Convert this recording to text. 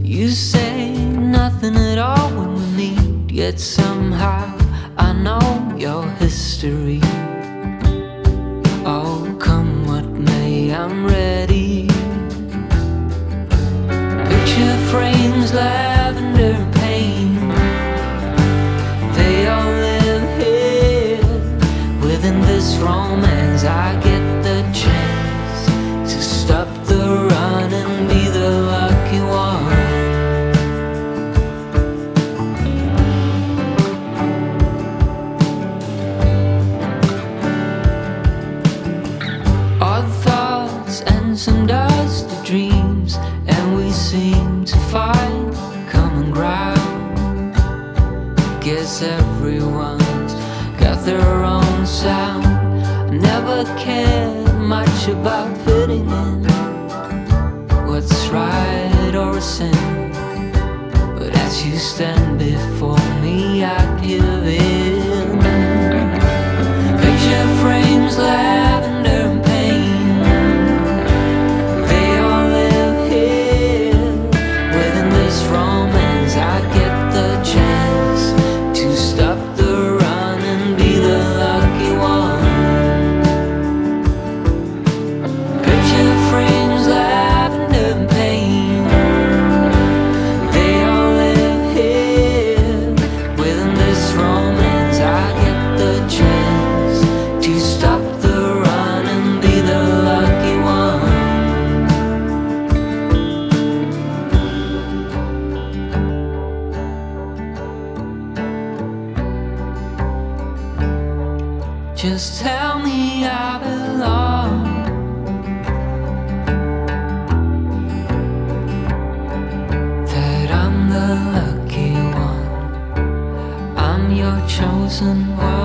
You say nothing at all when we meet, yet somehow I know your history. Oh, come what may, I'm ready. Picture frames, lavender and pain, they all live here within this romance. I get the chance to stop the run and be the lucky one. Odd thoughts and some dusty dreams, and we seem to find common ground. Guess everyone's got their own sound. I never cared much about fitting in, what's right or a sin. But as you stand before me, I give in. Picture frames, lavender and pain, they all live here within this romance. I get the chance to stop the run and be the lucky one. Picture frames, lavender and pain, they all live here within this romance. I get the chance to stop the run and be the lucky one. Just tell me I belong, that I'm the lucky one. I'm your chosen one.